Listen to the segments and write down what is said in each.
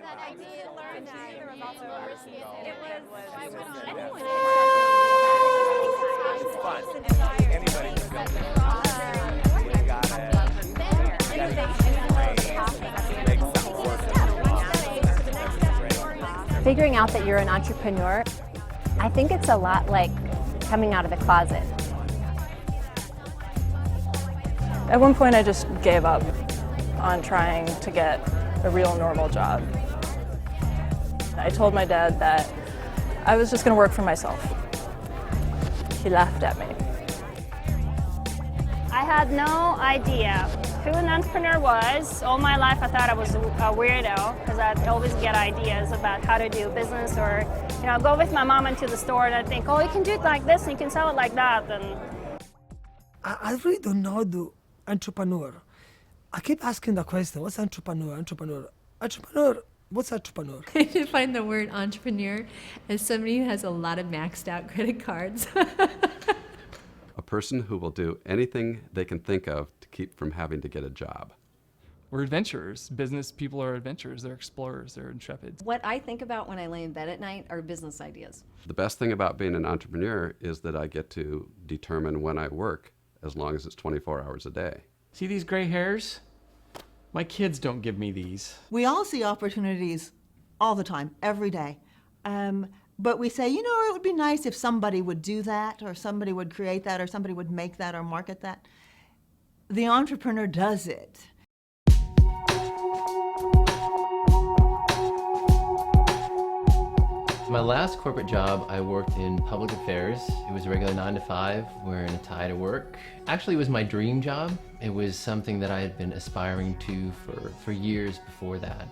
that I did learn that there was also a risk. It was Figuring out that you're an entrepreneur, I think it's a lot like coming out of the closet. At one point I just gave up on trying to get a real normal job. I told my dad that I was just going to work for myself. He laughed at me. I had no idea who an entrepreneur was. All my life I thought I was a weirdo because I'd always get ideas about how to do business, or go with my mom into the store and I'd think, oh, you can do it like this and you can sell it like that. And I really don't know the entrepreneur. I keep asking the question, what's entrepreneur? What's entrepreneur? I define the word entrepreneur as somebody who has a lot of maxed out credit cards. A person who will do anything they can think of to keep from having to get a job. We're adventurers. Business people are adventurers. They're explorers. They're intrepids. What I think about when I lay in bed at night are business ideas. The best thing about being an entrepreneur is that I get to determine when I work, as long as it's 24 hours a day. See these gray hairs? My kids don't give me these. We all see opportunities all the time, every day. But we say, it would be nice if somebody would do that, or somebody would create that, or somebody would make that or market that. The entrepreneur does it. My last corporate job, I worked in public affairs. It was a regular 9 to 5, wearing a tie to work. Actually, it was my dream job. It was something that I had been aspiring to for years before that.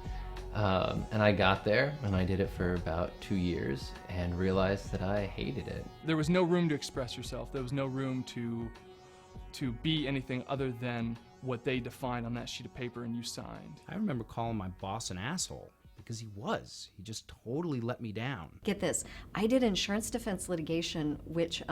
And I got there, and I did it for about 2 years, and realized that I hated it. There was no room to express yourself. There was no room to be anything other than what they defined on that sheet of paper and you signed. I remember calling my boss an asshole, because he just totally let me down. Get this, I did insurance defense litigation, which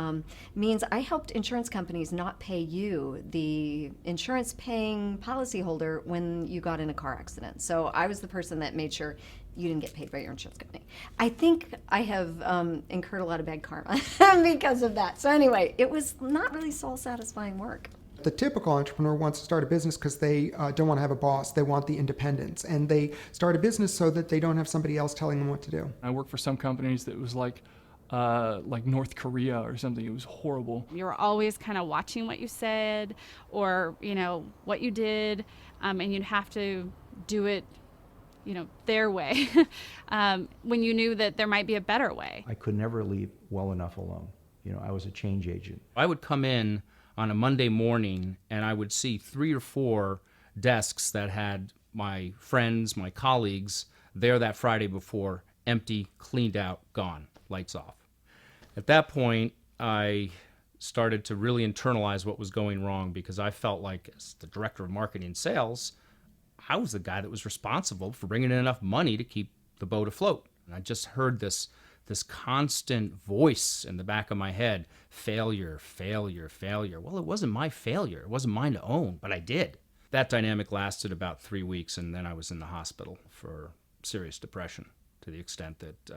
means I helped insurance companies not pay you, the insurance paying policyholder, when you got in a car accident. So I was the person that made sure you didn't get paid by your insurance company. I think I have incurred a lot of bad karma because of that. So anyway, it was not really soul satisfying work. The typical entrepreneur wants to start a business because they don't want to have a boss. They want the independence. And they start a business so that they don't have somebody else telling them what to do. I worked for some companies that was like North Korea or something. It was horrible. You were always kind of watching what you said or, what you did, and you'd have to do it, their way when you knew that there might be a better way. I could never leave well enough alone. I was a change agent. I would come in on a Monday morning, and I would see 3 or 4 desks that had my friends, my colleagues, there that Friday before, empty, cleaned out, gone, lights off. At that point, I started to really internalize what was going wrong, because I felt like, as the director of marketing and sales, I was the guy that was responsible for bringing in enough money to keep the boat afloat. And I just heard this constant voice in the back of my head, failure, failure, failure. Well, it wasn't my failure. It wasn't mine to own, but I did. That dynamic lasted about 3 weeks, and then I was in the hospital for serious depression, to the extent that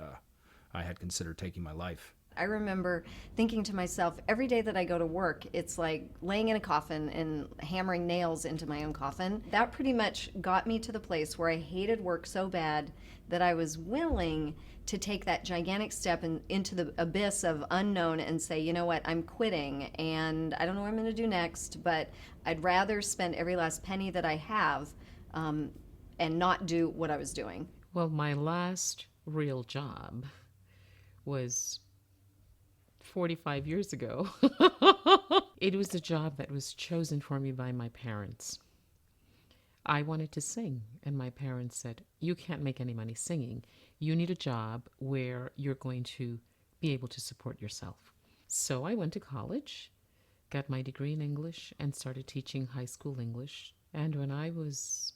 I had considered taking my life. I remember thinking to myself, every day that I go to work, it's like laying in a coffin and hammering nails into my own coffin. That pretty much got me to the place where I hated work so bad that I was willing to take that gigantic step into the abyss of unknown and say, you know what, I'm quitting, and I don't know what I'm going to do next, but I'd rather spend every last penny that I have and not do what I was doing. Well, my last real job was 45 years ago. It was a job that was chosen for me by my parents. I wanted to sing, and my parents said, you can't make any money singing. You need a job where you're going to be able to support yourself. So I went to college, got my degree in English, and started teaching high school English. And when I was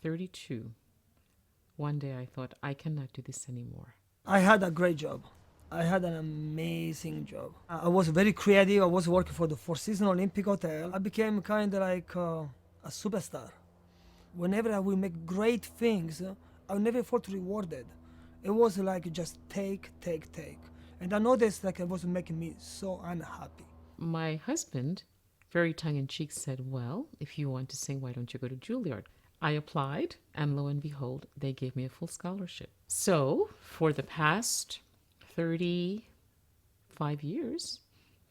32, one day I thought, I cannot do this anymore. I had a great job. I had an amazing job. I was very creative. I was working for the Four Seasons Olympic Hotel. I became kind of like a superstar. Whenever I will make great things, I never felt rewarded. It was like just take. And I noticed like it was making me so unhappy. My husband, very tongue-in-cheek, said, well, if you want to sing, why don't you go to Juilliard? I applied, and lo and behold, they gave me a full scholarship. So for the past 35 years,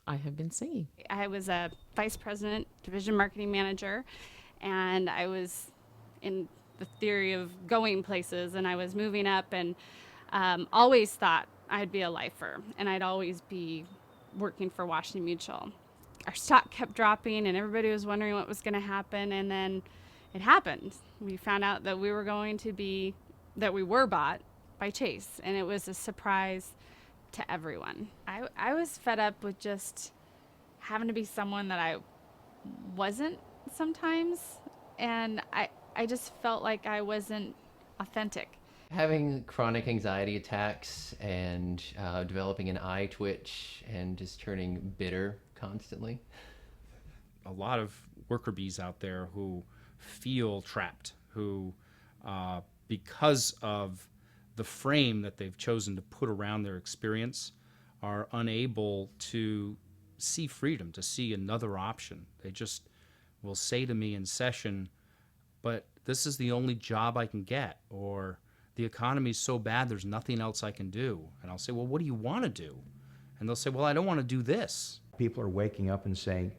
I have been singing. I was a vice president, division marketing manager, and I was in the theory of going places, and I was moving up, and always thought I'd be a lifer, and I'd always be working for Washington Mutual. Our stock kept dropping, and everybody was wondering what was going to happen, and then it happened. We found out that we were bought by Chase, and it was a surprise to everyone. I was fed up with just having to be someone that I wasn't sometimes, and I just felt like I wasn't authentic. Having chronic anxiety attacks and developing an eye twitch and just turning bitter constantly. A lot of worker bees out there who feel trapped, who, because of the frame that they've chosen to put around their experience, are unable to see freedom, to see another option. They just will say to me in session, but this is the only job I can get, or the economy's so bad there's nothing else I can do. And I'll say, well, what do you want to do? And they'll say, well, I don't want to do this. People are waking up and saying,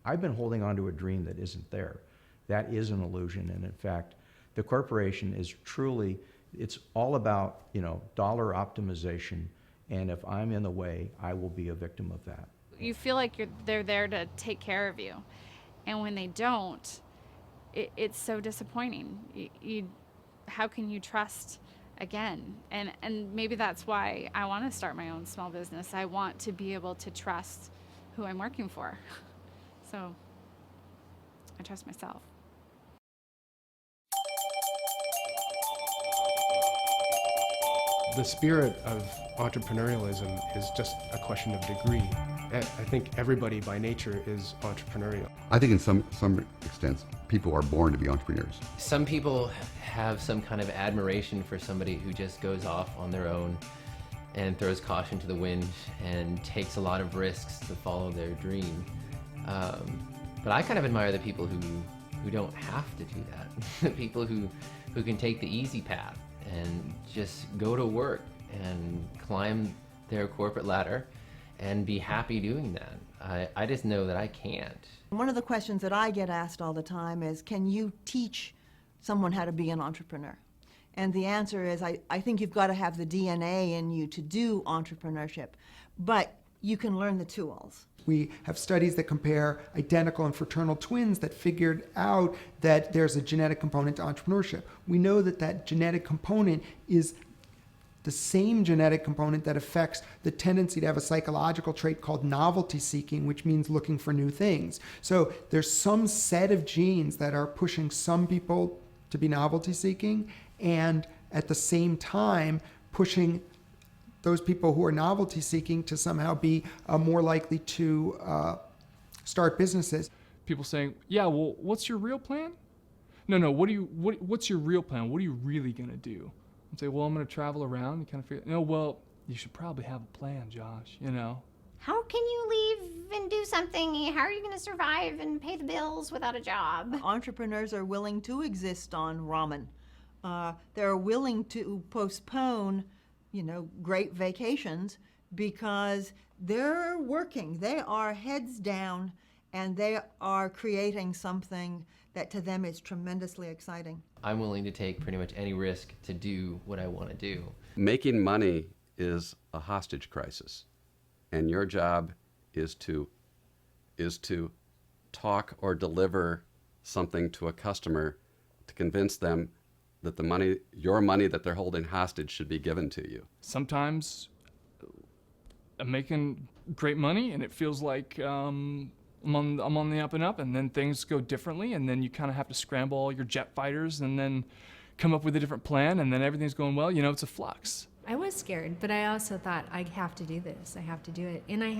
I've been holding on to a dream that isn't there. That is an illusion. And in fact, the corporation is truly, it's all about, dollar optimization. And if I'm in the way, I will be a victim of that. You feel like they're there to take care of you. And when they don't, it's so disappointing. How can you trust again? And maybe that's why I want to start my own small business. I want to be able to trust who I'm working for. So I trust myself. The spirit of entrepreneurialism is just a question of degree. I think everybody by nature is entrepreneurial. I think in some extents, people are born to be entrepreneurs. Some people have some kind of admiration for somebody who just goes off on their own and throws caution to the wind and takes a lot of risks to follow their dream. But I kind of admire the people who don't have to do that. The people who can take the easy path and just go to work and climb their corporate ladder and be happy doing that. I just know that I can't. One of the questions that I get asked all the time is, can you teach someone how to be an entrepreneur? And the answer is, I think you've got to have the DNA in you to do entrepreneurship, but you can learn the tools. We have studies that compare identical and fraternal twins that figured out that there's a genetic component to entrepreneurship. We know that that genetic component is the same genetic component that affects the tendency to have a psychological trait called novelty seeking, which means looking for new things. So there's some set of genes that are pushing some people to be novelty seeking, and at the same time pushing those people who are novelty seeking to somehow be more likely to start businesses. People saying, yeah, well, what's your real plan? No, what's your real plan? What are you really going to do? And say, well, I'm going to travel around and kind of figure, no, well, you should probably have a plan, Josh, How can you leave and do something? How are you going to survive and pay the bills without a job? Entrepreneurs are willing to exist on ramen. They're willing to postpone great vacations because they're working. They are heads down and they are creating something that to them is tremendously exciting. I'm willing to take pretty much any risk to do what I want to do. Making money is a hostage crisis, and your job is to talk or deliver something to a customer to convince them that your money that they're holding hostage should be given to you. Sometimes I'm making great money and it feels like I'm on the up and up, and then things go differently, and then you kind of have to scramble all your jet fighters and then come up with a different plan, and then everything's going well. It's a flux. I was scared, but I also thought, I have to do this. I have to do it. And I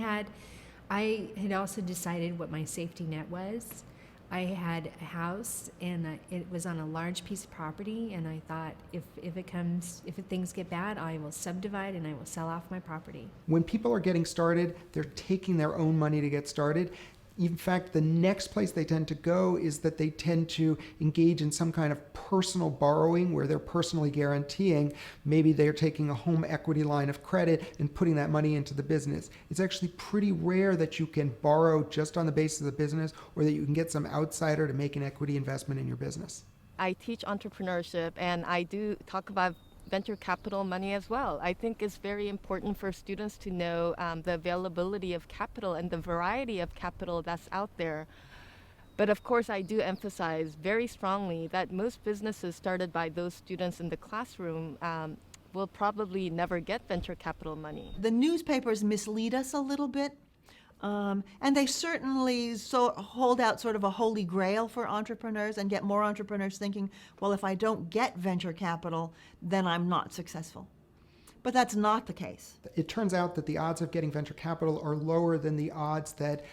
had also decided what my safety net was. I had a house, and it was on a large piece of property, and I thought if things get bad, I will subdivide and I will sell off my property. When people are getting started, they're taking their own money to get started. In fact, the next place they tend to go is that they tend to engage in some kind of personal borrowing where they're personally guaranteeing. Maybe they're taking a home equity line of credit and putting that money into the business. It's actually pretty rare that you can borrow just on the basis of the business, or that you can get some outsider to make an equity investment in your business. I teach entrepreneurship, and I do talk about venture capital money as well. I think it's very important for students to know the availability of capital and the variety of capital that's out there. But of course, I do emphasize very strongly that most businesses started by those students in the classroom will probably never get venture capital money. The newspapers mislead us a little bit. And they certainly hold out sort of a holy grail for entrepreneurs and get more entrepreneurs thinking, well, if I don't get venture capital, then I'm not successful. But that's not the case. It turns out that the odds of getting venture capital are lower than the odds that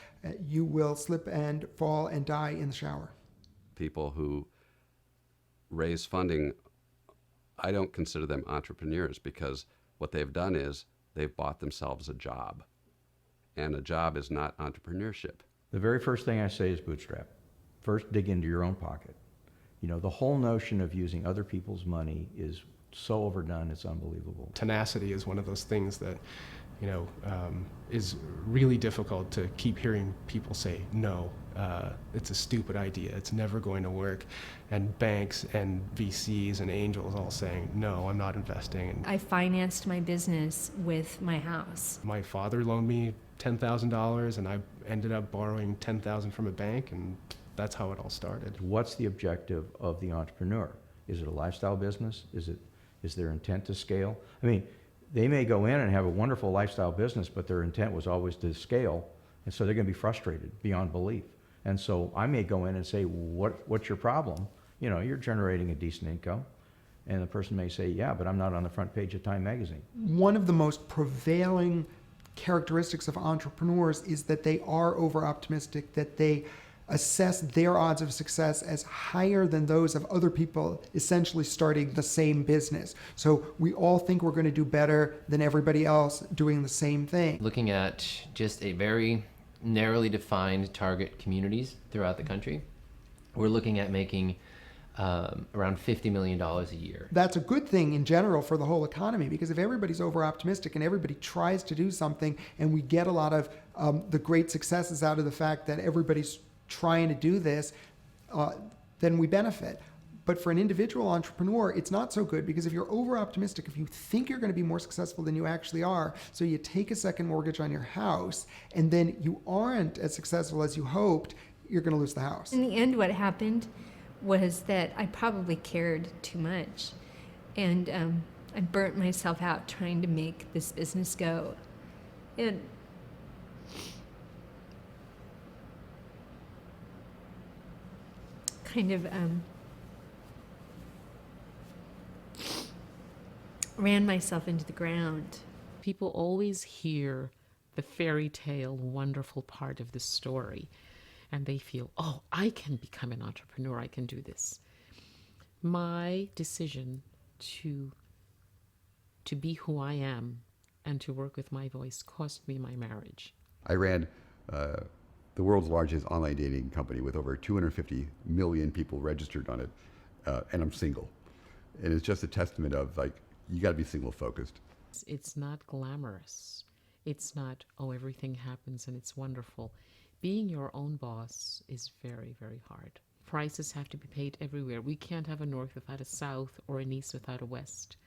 you will slip and fall and die in the shower. People who raise funding, I don't consider them entrepreneurs, because what they've done is they've bought themselves a job. And a job is not entrepreneurship. The very first thing I say is bootstrap. First, dig into your own pocket. You know, the whole notion of using other people's money is so overdone, it's unbelievable. Tenacity is one of those things that, is really difficult to keep hearing people say, no, it's a stupid idea, it's never going to work. And banks and VCs and angels all saying, no, I'm not investing. I financed my business with my house. My father loaned me $10,000, and I ended up borrowing $10,000 from a bank, and that's how it all started. What's the objective of the entrepreneur? Is it a lifestyle business? Is their intent to scale? I mean, they may go in and have a wonderful lifestyle business, but their intent was always to scale, and so they're going to be frustrated beyond belief. And so I may go in and say, what's your problem? You know, you're generating a decent income. And the person may say, yeah, but I'm not on the front page of Time magazine. One of the most prevailing characteristics of entrepreneurs is that they are over-optimistic, that they assess their odds of success as higher than those of other people essentially starting the same business. So we all think we're going to do better than everybody else doing the same thing. Looking at just a very narrowly defined target communities throughout the country, we're looking at making around $50 million a year. That's a good thing in general for the whole economy, because if everybody's over-optimistic and everybody tries to do something, and we get a lot of the great successes out of the fact that everybody's trying to do this, then we benefit. But for an individual entrepreneur, it's not so good, because if you're over-optimistic, if you think you're going to be more successful than you actually are, so you take a second mortgage on your house, and then you aren't as successful as you hoped, you're going to lose the house. In the end, what happened was that I probably cared too much, and I burnt myself out trying to make this business go. And kind of ran myself into the ground. People always hear the fairy tale wonderful part of the story, and they feel, oh, I can become an entrepreneur, I can do this. My decision to be who I am and to work with my voice cost me my marriage. I ran the world's largest online dating company with over 250 million people registered on it, and I'm single. And it's just a testament of, like, you got to be single focused. It's not glamorous. It's not, oh, everything happens and it's wonderful. Being your own boss is very, very hard. Prices have to be paid everywhere. We can't have a north without a south or an east without a west.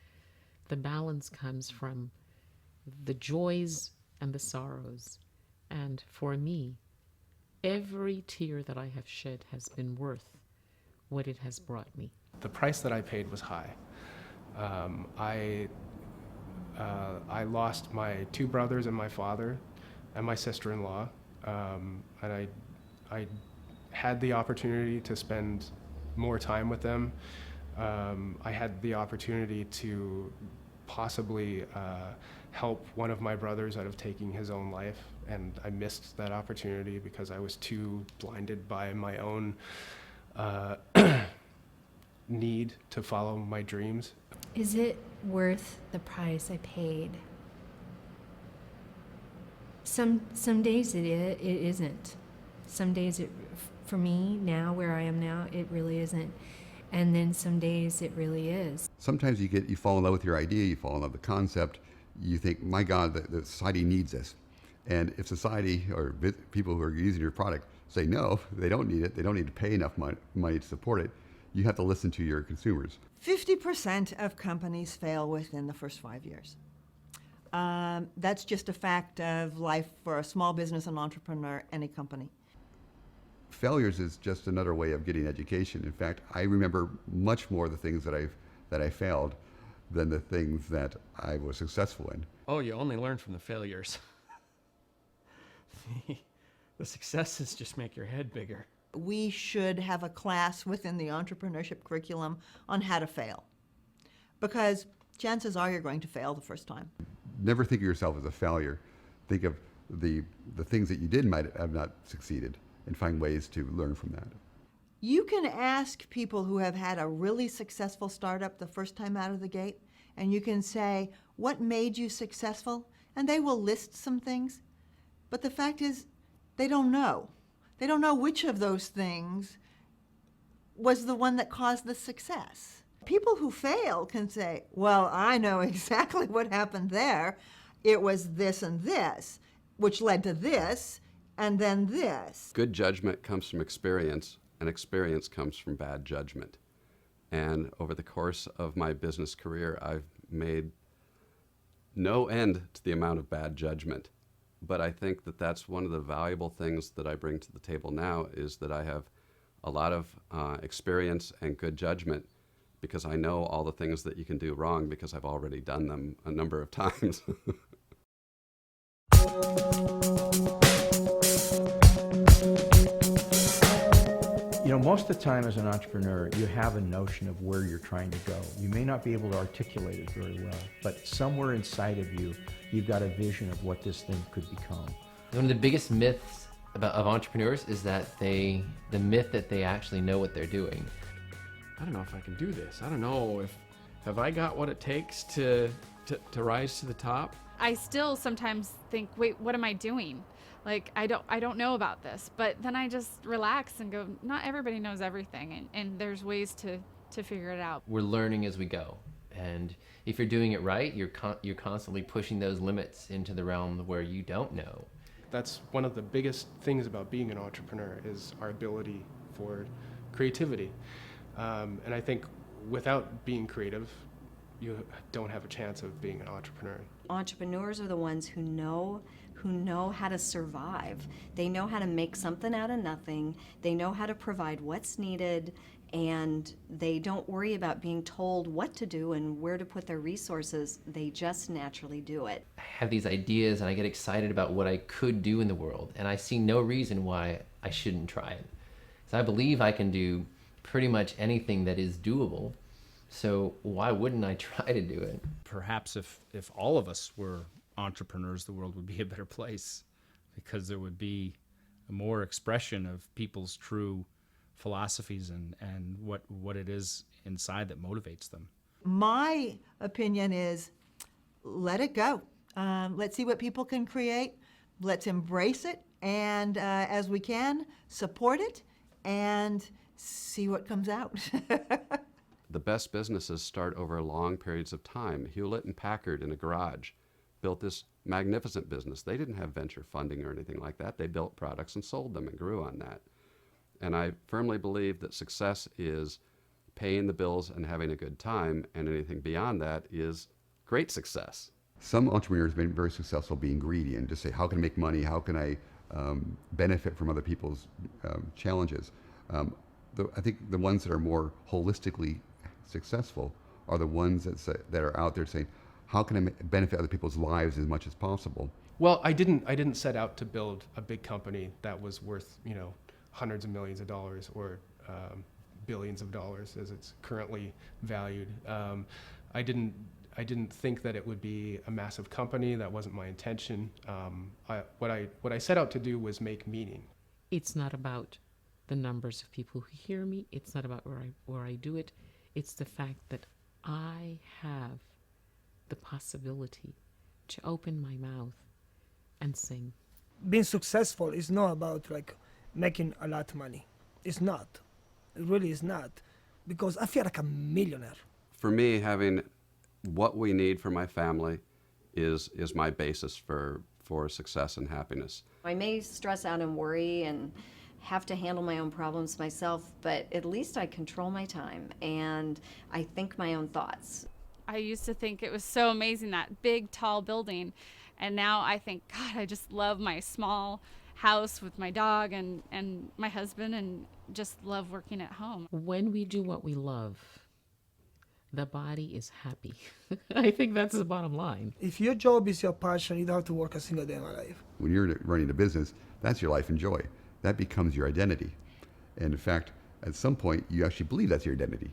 The balance comes from the joys and the sorrows. And for me, every tear that I have shed has been worth what it has brought me. The price that I paid was high. I lost my two brothers and my father and my sister-in-law, and I had the opportunity to spend more time with them. I had the opportunity to possibly help one of my brothers out of taking his own life, and I missed that opportunity because I was too blinded by my own need to follow my dreams. Is it worth the price I paid? Some days it isn't. Some days for me now, where I am now, it really isn't. And then some days it really is. Sometimes you fall in love with your idea, you fall in love with the concept, you think, my God, the society needs this. And if society or people who are using your product say no, they don't need it, they don't need to pay enough money to support it, you have to listen to your consumers. 50% of companies fail within the first 5 years. That's just a fact of life for a small business, an entrepreneur, any company. Failures is just another way of getting education. In fact, I remember much more the things that I failed than the things that I was successful in. Oh, you only learn from the failures. The successes just make your head bigger. We should have a class within the entrepreneurship curriculum on how to fail, because chances are you're going to fail the first time. Never think of yourself as a failure. Think of the things that you might have not succeeded, and find ways to learn from that. You can ask people who have had a really successful startup the first time out of the gate, and you can say, what made you successful? And they will list some things, but the fact is, they don't know. They don't know which of those things was the one that caused the success. People who fail can say, well, I know exactly what happened there. It was this and this, which led to this, and then this. Good judgment comes from experience, and experience comes from bad judgment. And over the course of my business career, I've made no end to the amount of bad judgment. But I think that that's one of the valuable things that I bring to the table now, is that I have a lot of experience and good judgment, because I know all the things that you can do wrong because I've already done them a number of times. You know, most of the time as an entrepreneur, you have a notion of where you're trying to go. You may not be able to articulate it very well, but somewhere inside of you, you've got a vision of what this thing could become. One of the biggest myths of entrepreneurs is that the myth that they actually know what they're doing. I don't know if I can do this. I don't know have I got what it takes to rise to the top? I still sometimes think, wait, what am I doing? Like, I don't know about this. But then I just relax and go, not everybody knows everything, and there's ways to figure it out. We're learning as we go. And if you're doing it right, you're constantly pushing those limits into the realm where you don't know. That's one of the biggest things about being an entrepreneur, is our ability for creativity. And I think without being creative, you don't have a chance of being an entrepreneur. Entrepreneurs are the ones who know how to survive. They know how to make something out of nothing. They know how to provide what's needed, and they don't worry about being told what to do and where to put their resources. They just naturally do it. I have these ideas and I get excited about what I could do in the world, and I see no reason why I shouldn't try it. So I believe I can do pretty much anything that is doable. So why wouldn't I try to do it? Perhaps if all of us were entrepreneurs, the world would be a better place, because there would be more expression of people's true philosophies and what it is inside that motivates them. My opinion is, let it go. Let's see what people can create. Let's embrace it, and as we can, support it and see what comes out. The best businesses start over long periods of time. Hewlett and Packard in a garage built this magnificent business. They didn't have venture funding or anything like that. They built products and sold them and grew on that. And I firmly believe that success is paying the bills and having a good time, and anything beyond that is great success. Some entrepreneurs have been very successful being greedy and just say, how can I make money? How can I benefit from other people's challenges? I think the ones that are more holistically successful are the ones that are out there saying, how can I benefit other people's lives as much as possible? Well, I didn't set out to build a big company that was worth, hundreds of millions of dollars or billions of dollars as it's currently valued. I didn't I didn't think that it would be a massive company. That wasn't my intention. What I set out to do was make meaning. It's not about the numbers of people who hear me. It's not about where I do it. It's the fact that I have the possibility to open my mouth and sing. Being successful is not about like making a lot of money. It's not. It really is not. Because I feel like a millionaire. For me, having what we need for my family is my basis for success and happiness. I may stress out and worry and have to handle my own problems myself, but at least I control my time and I think my own thoughts. I used to think it was so amazing, that big, tall building. And now I think, God, I just love my small house with my dog and my husband, and just love working at home. When we do what we love, the body is happy. I think that's the bottom line. If your job is your passion, you don't have to work a single day in my life. When you're running a business, that's your life and joy. That becomes your identity. And in fact, at some point, you actually believe that's your identity.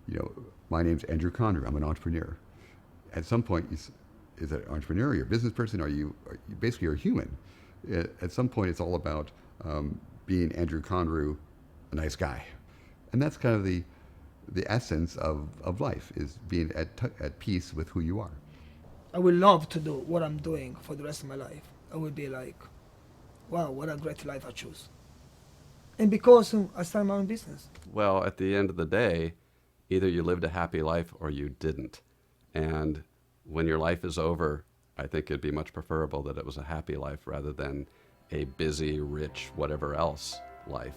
You know, my name's Andrew Conner. I'm an entrepreneur. At some point, is that an entrepreneur? Are you a business person? Are you basically you're a human? At some point, it's all about being Andrew Conner, a nice guy. And that's kind of the essence of life, is being at peace with who you are. I would love to do what I'm doing for the rest of my life. I would be like, wow, what a great life I choose. And because I started my own business. Well, at the end of the day, either you lived a happy life or you didn't. And when your life is over, I think it'd be much preferable that it was a happy life rather than a busy, rich, whatever else life.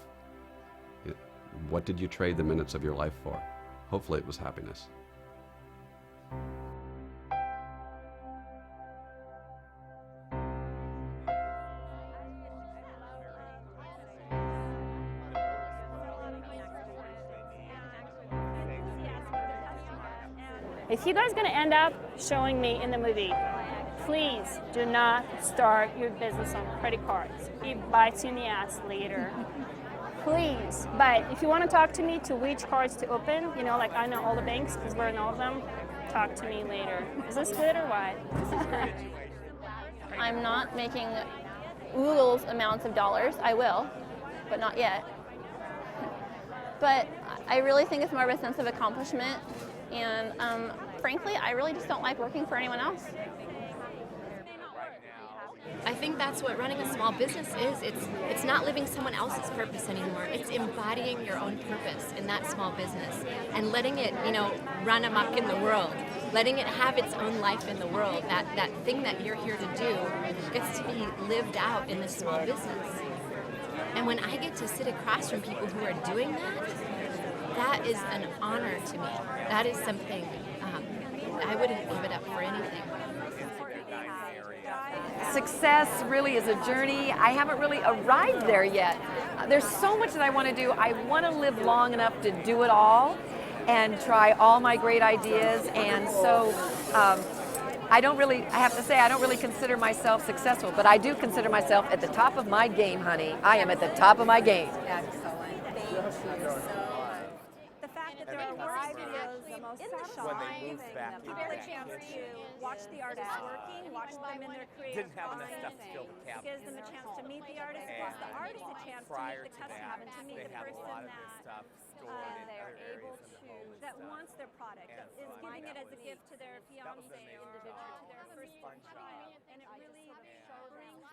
What did you trade the minutes of your life for? Hopefully it was happiness. If you guys are going to end up showing me in the movie, please do not start your business on credit cards. It bites you in the ass later. Please. But if you want to talk to me to which cards to open, you know, like I know all the banks because we're in all of them, talk to me later. Is this good or what? I'm not making oodles amounts of dollars. I will, but not yet. But I really think it's more of a sense of accomplishment. And frankly, I really just don't like working for anyone else. I think that's what running a small business is. It's not living someone else's purpose anymore. It's embodying your own purpose in that small business and letting it, you know, run amok in the world, letting it have its own life in the world. That thing that you're here to do gets to be lived out in this small business. And when I get to sit across from people who are doing that, that is an honor to me. That is something I wouldn't give it up for anything. Success really is a journey. I haven't really arrived there yet. There's so much that I want to do. I want to live long enough to do it all and try all my great ideas. And so I have to say, I don't really consider myself successful, but I do consider myself at the top of my game, honey. I am at the top of my game. The fact that there are work videos, the most satisfying thing, that people get a chance to watch the artists working, watch them in their creative process. It gives them a chance to meet the artist, plus the artist a chance to meet the customer, and to meet the person that they're able to, that wants their product, that is giving it as a gift to their fiance or to their first child, and it really brings